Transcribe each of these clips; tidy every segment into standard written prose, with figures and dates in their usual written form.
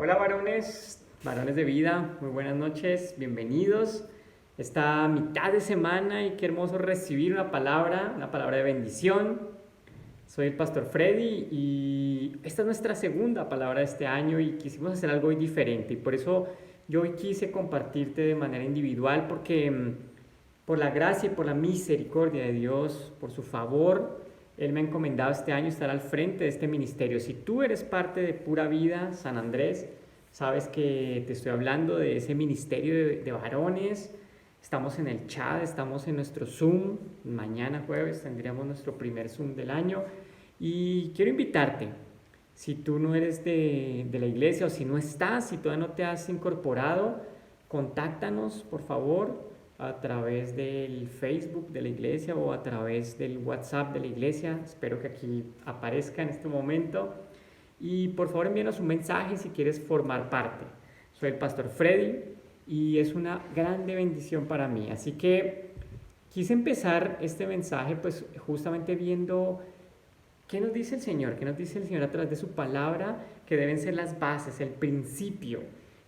Hola varones de vida, muy buenas noches, bienvenidos. Esta mitad de semana y qué hermoso recibir una palabra de bendición. Soy el pastor Freddy y esta es nuestra segunda palabra de este año y quisimos hacer algo hoy diferente y por eso yo hoy quise compartirte de manera individual porque por la gracia y por la misericordia de Dios, por su favor, Él me ha encomendado este año estar al frente de este ministerio. Si tú eres parte de Pura Vida San Andrés, sabes que te estoy hablando de ese ministerio de varones. Estamos en el chat, estamos en nuestro Zoom. Mañana jueves tendríamos nuestro primer Zoom del año. Y quiero invitarte, si tú no eres de la iglesia o si no estás, si todavía no te has incorporado, contáctanos por favor a través del Facebook de la iglesia o a través del WhatsApp de la iglesia. Espero que aquí aparezca en este momento. Y por favor envíanos un mensaje si quieres formar parte. Soy el pastor Freddy y es una grande bendición para mí. Así que quise empezar este mensaje pues justamente viendo qué nos dice el Señor, qué nos dice el Señor a través de su palabra, que deben ser las bases, el principio.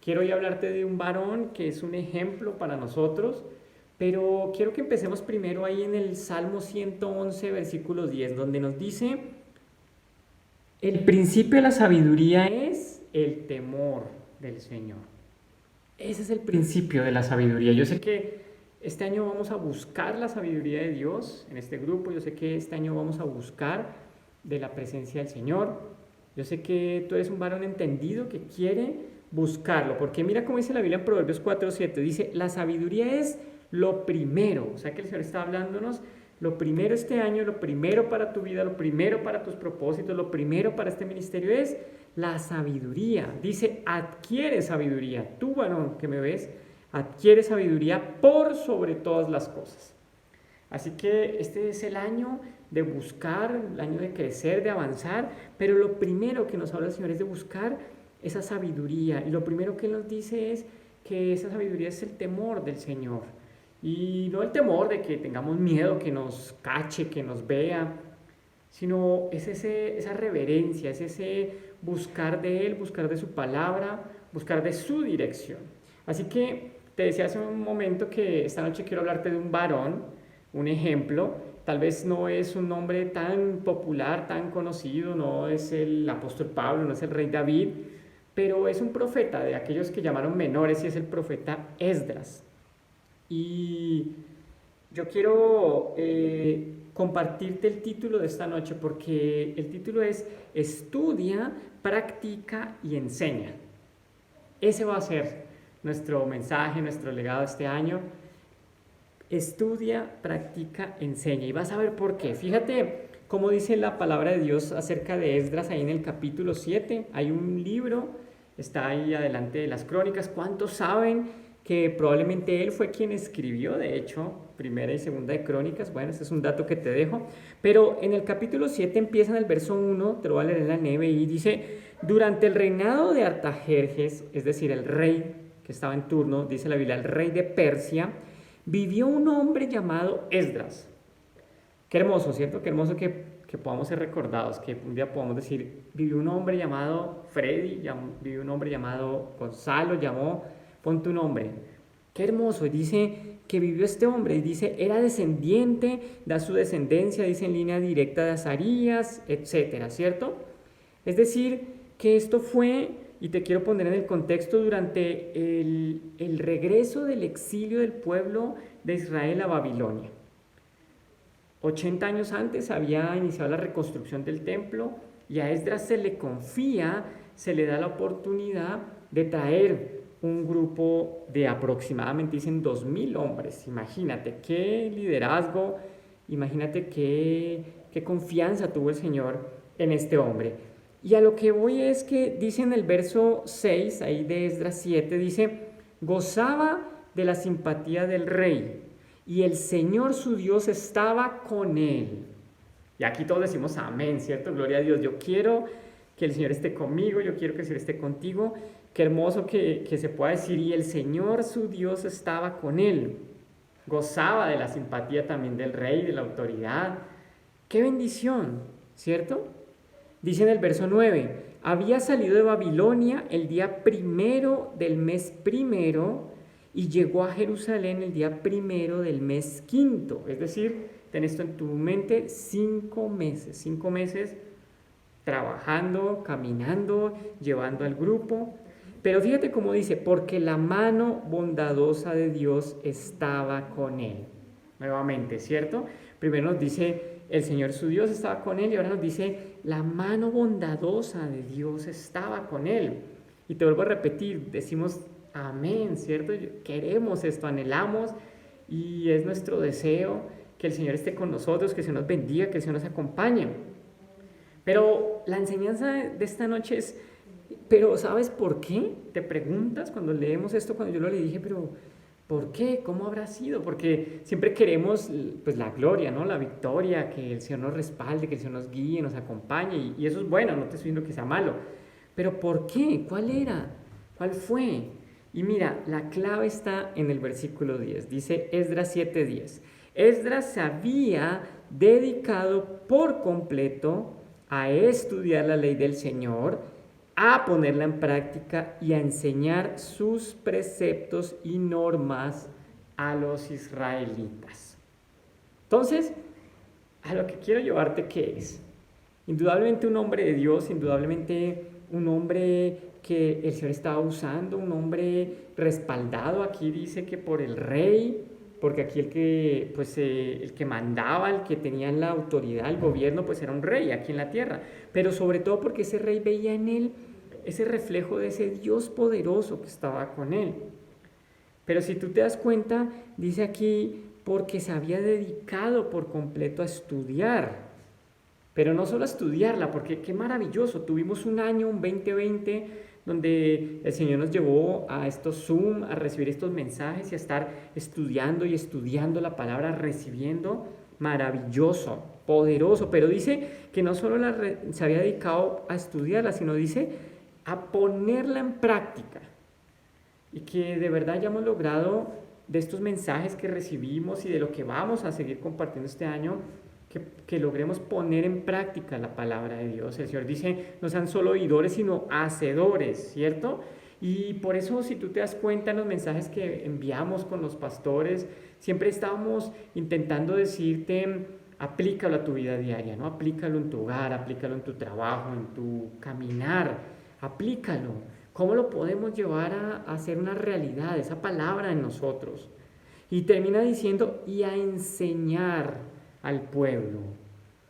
Quiero hoy hablarte de un varón que es un ejemplo para nosotros, pero quiero que empecemos primero ahí en el Salmo 111, versículo 10, donde nos dice, el principio de la sabiduría es el temor del Señor. Ese es el principio de la sabiduría. Yo sé que este año vamos a buscar la sabiduría de Dios en este grupo. Yo sé que este año vamos a buscar de la presencia del Señor. Yo sé que tú eres un varón entendido que quiere buscarlo. Porque mira cómo dice la Biblia en Proverbios 4:7. Dice, la sabiduría es lo primero. O sea que el Señor está hablándonos. Lo primero este año, lo primero para tu vida, lo primero para tus propósitos, lo primero para este ministerio es la sabiduría. Dice, adquiere sabiduría. Tú, varón que me ves, adquiere sabiduría por sobre todas las cosas. Así que este es el año de buscar, el año de crecer, de avanzar, pero lo primero que nos habla el Señor es de buscar esa sabiduría. Y lo primero que Él nos dice es que esa sabiduría es el temor del Señor. Y no el temor de que tengamos miedo, que nos cache, que nos vea, sino es esa reverencia, es ese buscar de Él, buscar de su palabra, buscar de su dirección. Así que te decía hace un momento que esta noche quiero hablarte de un varón, un ejemplo. Tal vez no es un nombre tan popular, tan conocido, no es el apóstol Pablo, no es el rey David, pero es un profeta de aquellos que llamaron menores y es el profeta Esdras. Y yo quiero compartirte el título de esta noche porque el título es Estudia, practica y enseña. Ese va a ser nuestro mensaje, nuestro legado este año. Estudia, practica, enseña. Y vas a ver por qué. Fíjate cómo dice la palabra de Dios acerca de Esdras ahí en el capítulo 7. Hay un libro, está ahí adelante de las crónicas. ¿Cuántos saben que probablemente él fue quien escribió, de hecho, primera y segunda de Crónicas? Bueno, ese es un dato que te dejo. Pero en el capítulo 7 empieza en el verso 1, te lo voy a leer en la NBI, dice, durante el reinado de Artajerjes, es decir, el rey que estaba en turno, dice la Biblia, el rey de Persia, vivió un hombre llamado Esdras. Qué hermoso, ¿cierto? Qué hermoso que podamos ser recordados, que un día podamos decir, vivió un hombre llamado Freddy, vivió un hombre llamado Gonzalo, pon tu nombre. Qué hermoso. Dice que vivió este hombre. Y dice, era descendiente, da su descendencia, dice en línea directa de Azarías, etcétera, ¿cierto? Es decir, que esto fue, y te quiero poner en el contexto, durante el regreso del exilio del pueblo de Israel a Babilonia. 80 años antes había iniciado la reconstrucción del templo y a Esdras se le confía, se le da la oportunidad de traer un grupo de aproximadamente, dicen, 2,000 hombres. Imagínate qué liderazgo, imagínate qué confianza tuvo el Señor en este hombre. Y a lo que voy es que dice en el verso 6, ahí de Esdras 7, dice, gozaba de la simpatía del rey y el Señor su Dios estaba con él. Y aquí todos decimos amén, ¿cierto? Gloria a Dios. Yo quiero que el Señor esté conmigo, yo quiero que el Señor esté contigo. Qué hermoso que se pueda decir, y el Señor su Dios estaba con él. Gozaba de la simpatía también del rey, de la autoridad. Qué bendición, ¿cierto? Dice en el verso 9, había salido de Babilonia el día 1 del mes 1 y llegó a Jerusalén el día 1 del mes 5. Es decir, ten esto en tu mente, 5 meses. 5 meses trabajando, caminando, llevando al grupo. Pero fíjate cómo dice, porque la mano bondadosa de Dios estaba con él. Nuevamente, ¿cierto? Primero nos dice, el Señor su Dios estaba con él, y ahora nos dice, la mano bondadosa de Dios estaba con él. Y te vuelvo a repetir, decimos amén, ¿cierto? Queremos esto, anhelamos, y es nuestro deseo que el Señor esté con nosotros, que el Señor nos bendiga, que el Señor nos acompañe. Pero la enseñanza de esta noche es, pero ¿sabes por qué? Te preguntas cuando leemos esto, cuando yo lo le dije, pero ¿por qué? ¿Cómo habrá sido? Porque siempre queremos pues la gloria, ¿no? La victoria, que el Señor nos respalde, que el Señor nos guíe, nos acompañe, y eso es bueno, no te estoy diciendo que sea malo. Pero ¿por qué? ¿Cuál era? ¿Cuál fue? Y mira, la clave está en el versículo 10. Dice Esdras 7:10. Esdras se había dedicado por completo a estudiar la ley del Señor, a ponerla en práctica y a enseñar sus preceptos y normas a los israelitas. Entonces, a lo que quiero llevarte, ¿qué es? Indudablemente un hombre de Dios, indudablemente un hombre que el Señor estaba usando, un hombre respaldado. Aquí dice que por el rey, porque aquí el que mandaba, el que tenía la autoridad, el gobierno, pues era un rey aquí en la tierra. Pero sobre todo porque ese rey veía en él ese reflejo de ese Dios poderoso que estaba con él. Pero si tú te das cuenta, dice aquí, porque se había dedicado por completo a estudiar. Pero no solo a estudiarla, porque qué maravilloso, tuvimos un año, un 2020, donde el Señor nos llevó a estos Zoom, a recibir estos mensajes y a estar estudiando y estudiando la palabra, recibiendo, maravilloso, poderoso. Pero dice que no solo se había dedicado a estudiarla, sino dice a ponerla en práctica. Y que de verdad hayamos logrado de estos mensajes que recibimos y de lo que vamos a seguir compartiendo este año, que logremos poner en práctica la palabra de Dios. El Señor dice, no sean solo oidores, sino hacedores, ¿cierto? Y por eso, si tú te das cuenta en los mensajes que enviamos con los pastores, siempre estábamos intentando decirte, aplícalo a tu vida diaria, ¿no? Aplícalo en tu hogar, aplícalo en tu trabajo, en tu caminar, aplícalo. ¿Cómo lo podemos llevar a hacer una realidad, esa palabra en nosotros? Y termina diciendo, y a enseñar al pueblo.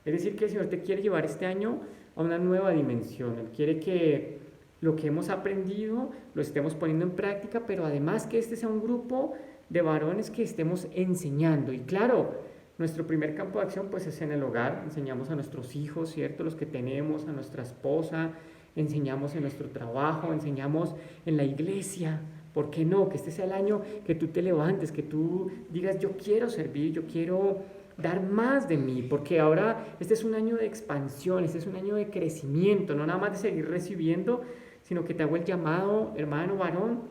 Es decir, que el Señor te quiere llevar este año a una nueva dimensión. Él quiere que lo que hemos aprendido lo estemos poniendo en práctica, pero además que este sea un grupo de varones que estemos enseñando. Y claro, nuestro primer campo de acción pues es en el hogar. Enseñamos a nuestros hijos, ¿cierto? Los que tenemos, a nuestra esposa, enseñamos en nuestro trabajo, enseñamos en la iglesia. ¿Por qué no? Que este sea el año que tú te levantes, que tú digas, yo quiero servir, yo quiero dar más de mí, porque ahora este es un año de expansión, este es un año de crecimiento, no nada más de seguir recibiendo, sino que te hago el llamado, hermano, varón,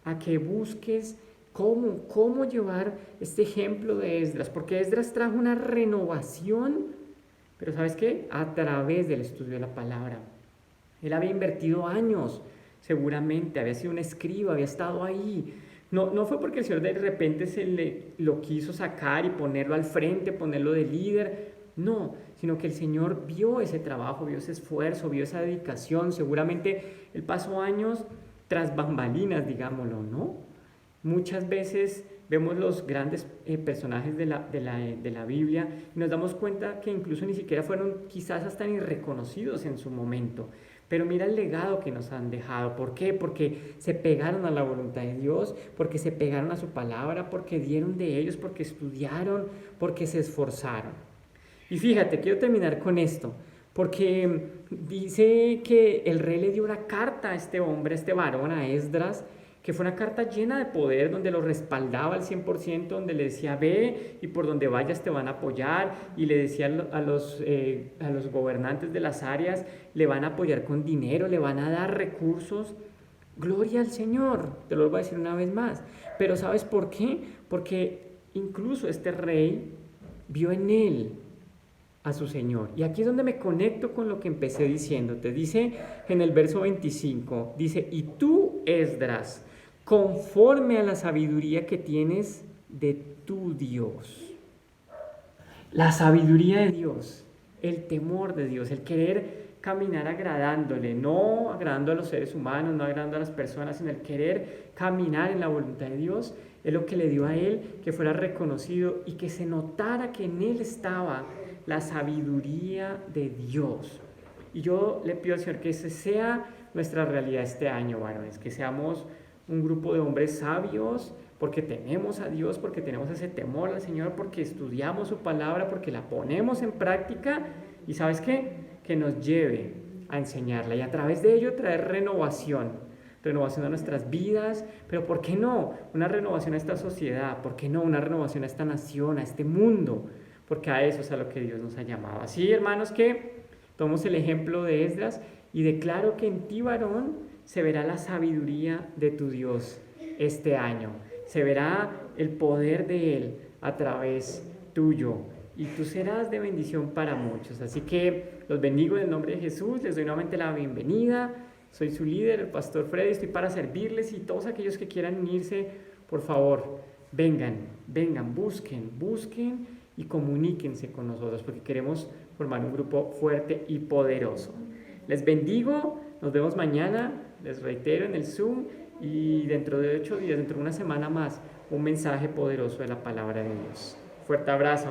a que busques cómo llevar este ejemplo de Esdras, porque Esdras trajo una renovación, pero ¿sabes qué? A través del estudio de la palabra. Él había invertido años, seguramente, había sido un escriba, había estado ahí. No fue porque el Señor de repente lo quiso sacar y ponerlo al frente, ponerlo de líder, no, sino que el Señor vio ese trabajo, vio ese esfuerzo, vio esa dedicación. Seguramente él pasó años tras bambalinas, digámoslo, ¿no? Muchas veces vemos los grandes personajes de la Biblia y nos damos cuenta que incluso ni siquiera fueron quizás hasta ni reconocidos en su momento. Pero mira el legado que nos han dejado. ¿Por qué? Porque se pegaron a la voluntad de Dios, porque se pegaron a su palabra, porque dieron de ellos, porque estudiaron, porque se esforzaron. Y fíjate, quiero terminar con esto, porque dice que el rey le dio una carta a este hombre, a este varón, a Esdras, que fue una carta llena de poder, donde lo respaldaba al 100%, donde le decía, ve y por donde vayas te van a apoyar, y le decía a los gobernantes de las áreas, le van a apoyar con dinero, le van a dar recursos. Gloria al Señor, te lo voy a decir una vez más. Pero ¿sabes por qué? Porque incluso este rey vio en él a su Señor. Y aquí es donde me conecto con lo que empecé diciéndote. Dice en el verso 25, dice, y tú, Esdras, conforme a la sabiduría que tienes de tu Dios. La sabiduría de Dios, el temor de Dios, el querer caminar agradándole, no agradando a los seres humanos, no agradando a las personas, sino el querer caminar en la voluntad de Dios, es lo que le dio a él que fuera reconocido y que se notara que en él estaba la sabiduría de Dios. Y yo le pido al Señor que esa sea nuestra realidad este año, varones, que seamos un grupo de hombres sabios, porque tememos a Dios, porque tenemos ese temor al Señor, porque estudiamos su palabra, porque la ponemos en práctica, y ¿sabes qué? Que nos lleve a enseñarla y a través de ello traer renovación a nuestras vidas, pero ¿por qué no? Una renovación a esta sociedad, ¿por qué no? Una renovación a esta nación, a este mundo, porque a eso es a lo que Dios nos ha llamado. Así, hermanos, que tomemos el ejemplo de Esdras y declaro que en ti, varón, se verá la sabiduría de tu Dios este año. Se verá el poder de Él a través tuyo. Y tú serás de bendición para muchos. Así que los bendigo en el nombre de Jesús. Les doy nuevamente la bienvenida. Soy su líder, el pastor Freddy. Estoy para servirles. Y todos aquellos que quieran unirse, por favor, vengan, busquen y comuníquense con nosotros. Porque queremos formar un grupo fuerte y poderoso. Les bendigo. Nos vemos mañana. Les reitero en el Zoom. Y dentro de 8 días, dentro de una semana más, un mensaje poderoso de la palabra de Dios. Fuerte abrazo.